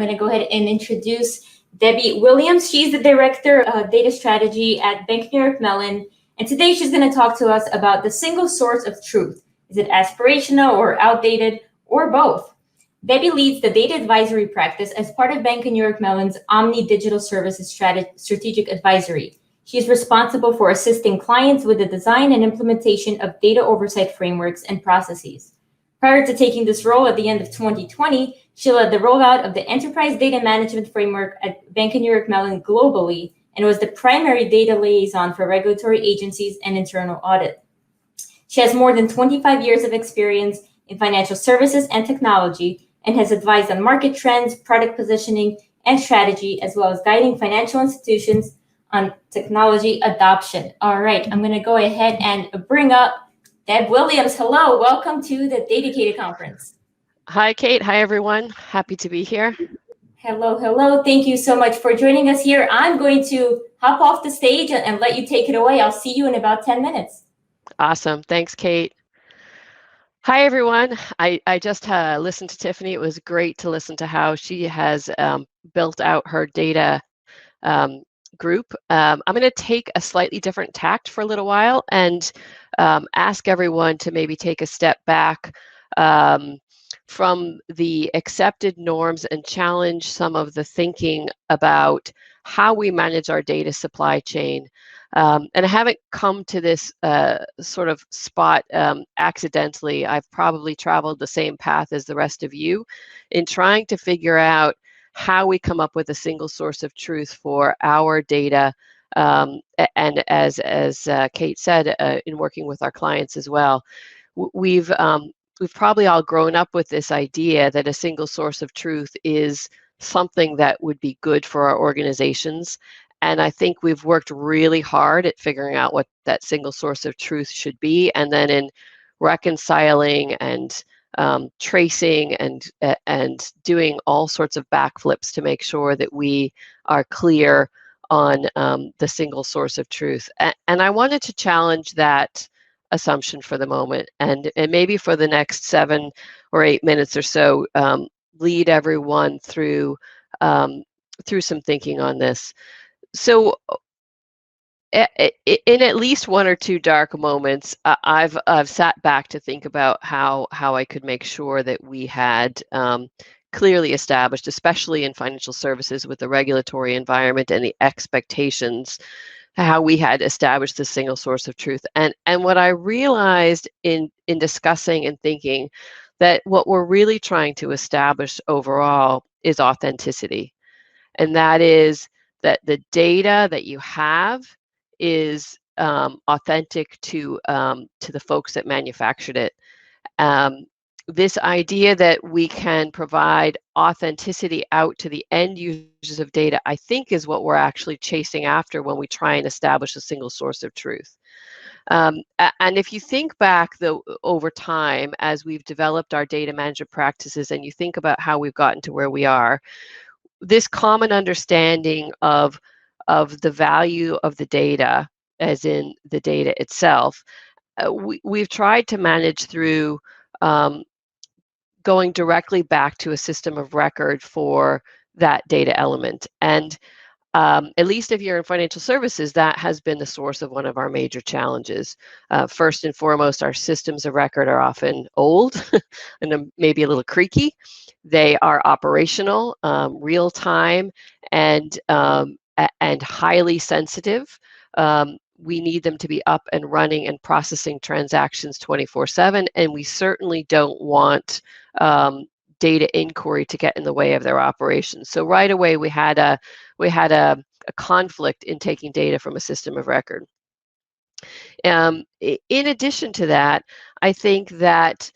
going to go ahead and introduce Debbie Williams. She's the Director of Data Strategy at Bank New York Mellon. And today she's going to talk to us about the single source of truth. Is it aspirational or outdated or both? Debbie leads the data advisory practice as part of Bank of New York Mellon's Omni Digital Services Strategic Advisory. She is responsible for assisting clients with the design and implementation of data oversight frameworks and processes. Prior to taking this role at the end of 2020, she led the rollout of the Enterprise Data Management Framework at Bank of New York Mellon globally and was the primary data liaison for regulatory agencies and internal audit. She has more than 25 years of experience in financial services and technology and has advised on market trends, product positioning, and strategy, as well as guiding financial institutions on technology adoption. All right, I'm going to go ahead and bring up Deb Williams. Hello, welcome to the DATAcated Conference. Hi, Kate. Hi, everyone. Happy to be here. Hello, hello. Thank you so much for joining us here. I'm going to hop off the stage and let you take it away. I'll see you in about 10 minutes. Awesome. Thanks, Kate. Hi, everyone. I just listened to Tiffany. It was great to listen to how she has built out her data group. I'm going to take a slightly different tact for a little while and ask everyone to maybe take a step back from the accepted norms and challenge some of the thinking about how we manage our data supply chain. And I haven't come to this sort of spot accidentally. I've probably traveled the same path as the rest of you in trying to figure out how we come up with a single source of truth for our data. And as Kate said, in working with our clients as well, we've probably all grown up with this idea that a single source of truth is something that would be good for our organizations. And I think we've worked really hard at figuring out what that single source of truth should be, and then in reconciling and tracing and doing all sorts of backflips to make sure that we are clear on the single source of truth. And I wanted to challenge that assumption for the moment, and maybe for the next 7 or 8 minutes or so, lead everyone through some thinking on this. So in at least 1 or 2 dark moments, I've sat back to think about how I could make sure that we had clearly established, especially in financial services with the regulatory environment and the expectations, how we had established the single source of truth. And what I realized in discussing and thinking that what we're really trying to establish overall is authenticity. And that is that the data that you have is authentic to the folks that manufactured it. This idea that we can provide authenticity out to the end users of data, I think, is what we're actually chasing after when we try and establish a single source of truth. And if you think back over time, as we've developed our data management practices, and you think about how we've gotten to where we are, this common understanding of the value of the data, as in the data itself, we've tried to manage through going directly back to a system of record for that data element. And at least if you're in financial services, that has been the source of one of our major challenges. First and foremost, our systems of record are often old and maybe a little creaky. They are operational, real time, and highly sensitive. We need them to be up and running and processing transactions 24/7, and we certainly don't want data inquiry to get in the way of their operations. So right away we had a conflict in taking data from a system of record. In addition to that, I think that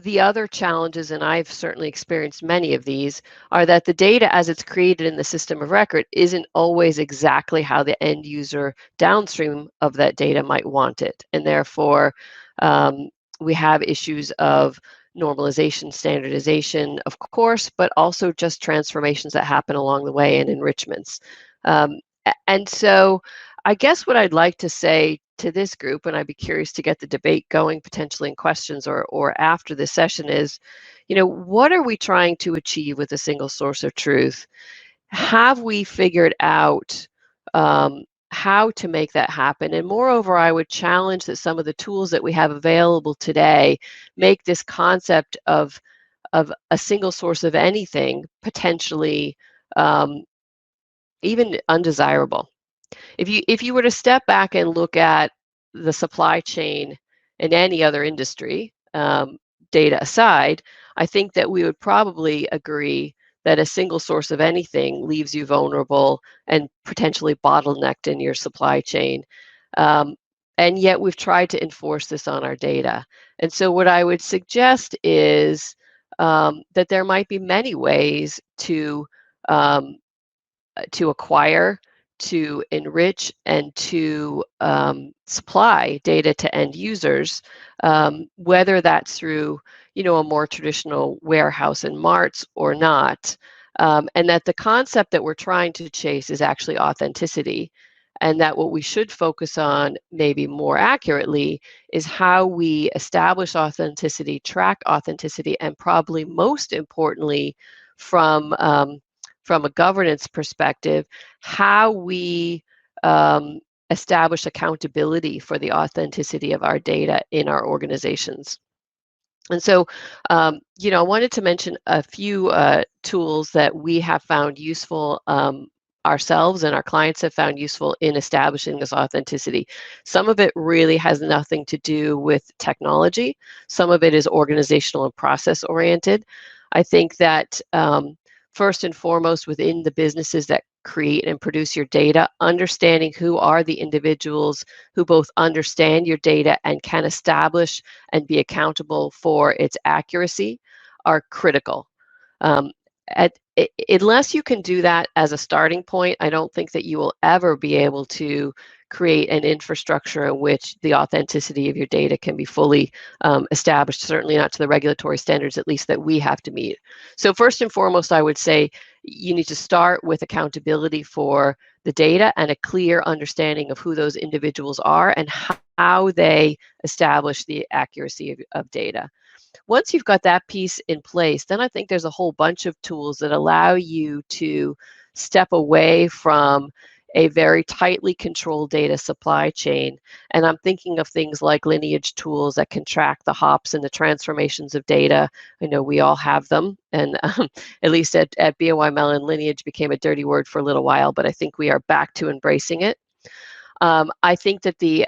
the other challenges, and I've certainly experienced many of these, are that the data as it's created in the system of record isn't always exactly how the end user downstream of that data might want it. And therefore, we have issues of normalization, standardization, of course, but also just transformations that happen along the way and enrichments. And so I guess what I'd like to say to this group, and I'd be curious to get the debate going potentially in questions or after this session, is, what are we trying to achieve with a single source of truth? Have we figured out how to make that happen? And moreover, I would challenge that some of the tools that we have available today make this concept of a single source of anything potentially even undesirable. If you were to step back and look at the supply chain in any other industry, data aside, I think that we would probably agree that a single source of anything leaves you vulnerable and potentially bottlenecked in your supply chain. And yet we've tried to enforce this on our data. And so what I would suggest is that there might be many ways to acquire, to enrich, and to supply data to end users, whether that's through a more traditional warehouse and marts or not, and that the concept that we're trying to chase is actually authenticity, and that what we should focus on maybe more accurately is how we establish authenticity, track authenticity, and probably most importantly from a governance perspective, how we establish accountability for the authenticity of our data in our organizations. And so, I wanted to mention a few tools that we have found useful ourselves and our clients have found useful in establishing this authenticity. Some of it really has nothing to do with technology. Some of it is organizational and process oriented. I think that first and foremost, within the businesses that create and produce your data, understanding who are the individuals who both understand your data and can establish and be accountable for its accuracy are critical. Unless you can do that as a starting point, I don't think that you will ever be able to create an infrastructure in which the authenticity of your data can be fully established, certainly not to the regulatory standards, at least that we have to meet. So first and foremost, I would say you need to start with accountability for the data and a clear understanding of who those individuals are and how they establish the accuracy of data. Once you've got that piece in place, then I think there's a whole bunch of tools that allow you to step away from a very tightly controlled data supply chain. And I'm thinking of things like lineage tools that can track the hops and the transformations of data. I know we all have them. And at least at BNY Mellon, lineage became a dirty word for a little while, but I think we are back to embracing it. I think that the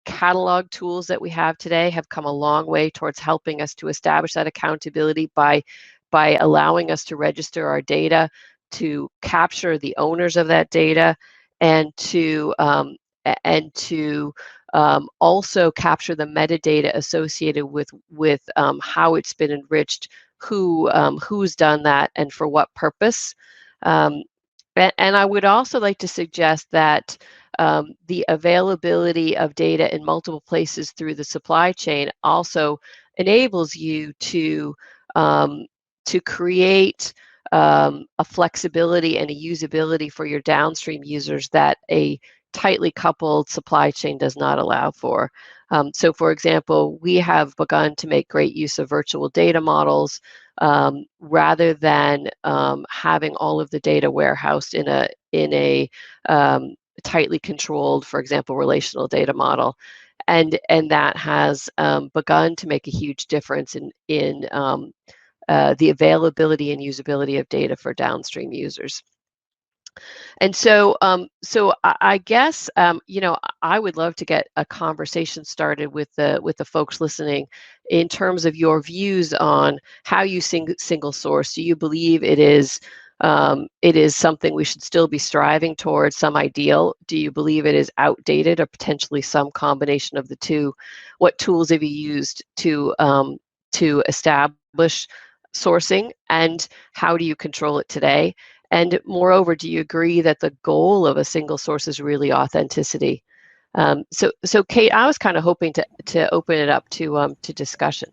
catalog tools that we have today have come a long way towards helping us to establish that accountability by allowing us to register our data, to capture the owners of that data, and to also capture the metadata associated with how it's been enriched, who's done that, and for what purpose. And I would also like to suggest that the availability of data in multiple places through the supply chain also enables you to create a flexibility and a usability for your downstream users that a tightly coupled supply chain does not allow for. So for example, we have begun to make great use of virtual data models rather than having all of the data warehoused in a tightly controlled, for example, relational data model. And that has begun to make a huge difference in the availability and usability of data for downstream users. And so, I guess I would love to get a conversation started with the folks listening in terms of your views on how you single source. Do you believe it is something we should still be striving towards, some ideal? Do you believe it is outdated or potentially some combination of the two? What tools have you used to establish sourcing, and how do you control it today? And moreover, do you agree that the goal of a single source is really authenticity? So Kate, I was kind of hoping to open it up to discussion.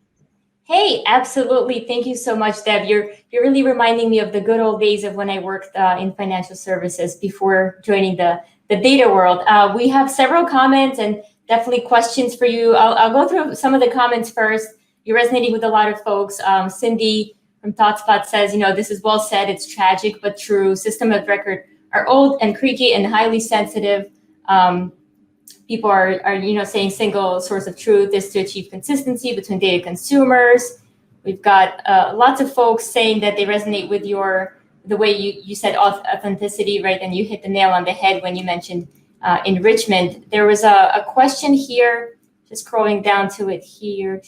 Hey, absolutely. Thank you so much, Deb. You're really reminding me of the good old days of when I worked in financial services before joining the data world. We have several comments and definitely questions for you. I'll go through some of the comments first. you're resonating with a lot of folks. Cindy from ThoughtSpot says, this is well said. It's tragic but true. System of record are old and creaky and highly sensitive. People are saying single source of truth is to achieve consistency between data consumers. We've got lots of folks saying that they resonate with the way you said authenticity, right? And you hit the nail on the head when you mentioned enrichment. There was a question here, just scrolling down to it here.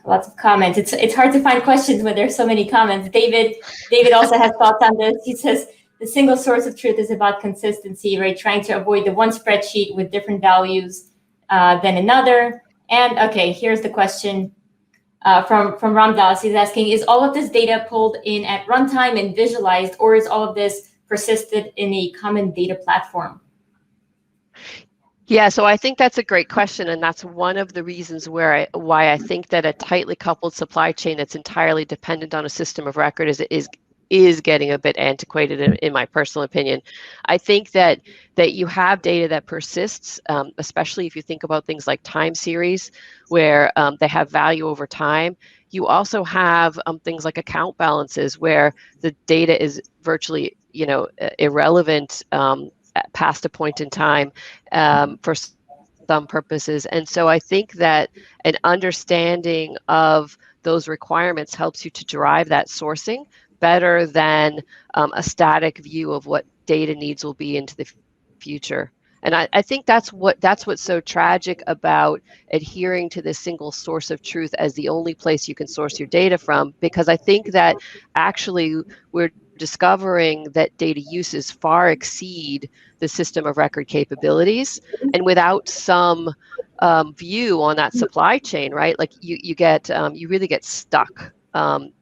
Lots of comments. It's hard to find questions when there's so many comments. David also has thoughts on this. He says the single source of truth is about consistency, right? Trying to avoid the one spreadsheet with different values than another. And okay, here's the question from Ramdas. He's asking, is all of this data pulled in at runtime and visualized, or is all of this persisted in a common data platform? Yeah, so I think that's a great question, and that's one of the reasons why I think that a tightly coupled supply chain that's entirely dependent on a system of record is getting a bit antiquated in my personal opinion. I think that you have data that persists, especially if you think about things like time series, where they have value over time. You also have things like account balances, where the data is virtually irrelevant past a point in time for some purposes. And so I think that an understanding of those requirements helps you to drive that sourcing better than a static view of what data needs will be into the future. And I think that's what's so tragic about adhering to this single source of truth as the only place you can source your data from, because I think that actually we're discovering that data uses far exceed the system of record capabilities, and without some view on that supply chain, right? Like you really get stuck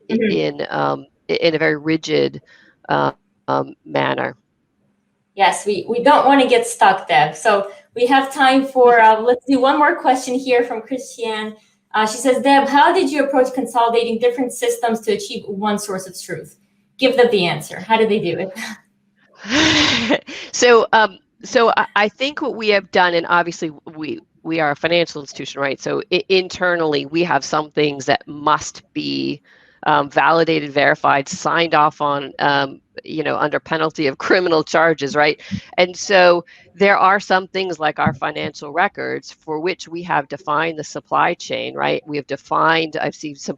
in a very rigid manner. Yes, we don't want to get stuck, Deb. So we have time for, let's do one more question here from Christiane. She says, Deb, how did you approach consolidating different systems to achieve one source of truth? Give them the answer. How did they do it? So I think what we have done, and obviously we are a financial institution, right? So internally, we have some things that must be validated, verified, signed off on, under penalty of criminal charges, right? And so there are some things like our financial records for which we have defined the supply chain, right? We have defined, I've seen some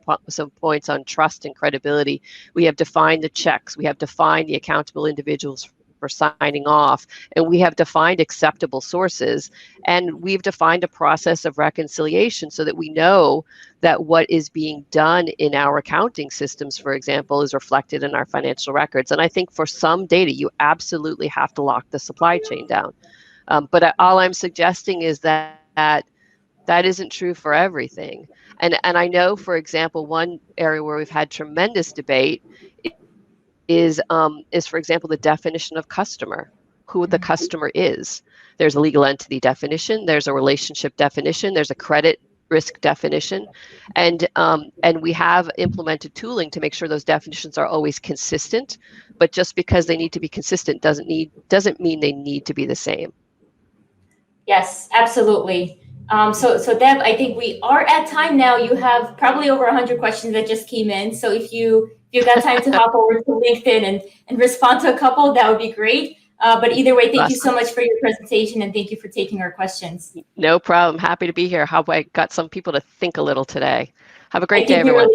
points on trust and credibility. We have defined the checks. We have defined the accountable individuals for signing off, and we have defined acceptable sources, and we've defined a process of reconciliation so that we know that what is being done in our accounting systems, for example, is reflected in our financial records. And I think for some data, you absolutely have to lock the supply chain down. But all I'm suggesting is that isn't true for everything. And I know, for example, one area where we've had tremendous debate is for example, the definition of customer, who the customer is. There's a legal entity definition, there's a relationship definition, there's a credit risk definition, and we have implemented tooling to make sure those definitions are always consistent. But just because they need to be consistent doesn't mean they need to be the same. Yes, absolutely. So Deb, I think we are at time now. You have probably over 100 questions that just came in. So if you got time to hop over to LinkedIn and respond to a couple, that would be great. But either way, thank you so much for your presentation, and thank you for taking our questions. No problem. Happy to be here. Hope I got some people to think a little today. Have a great day, everyone.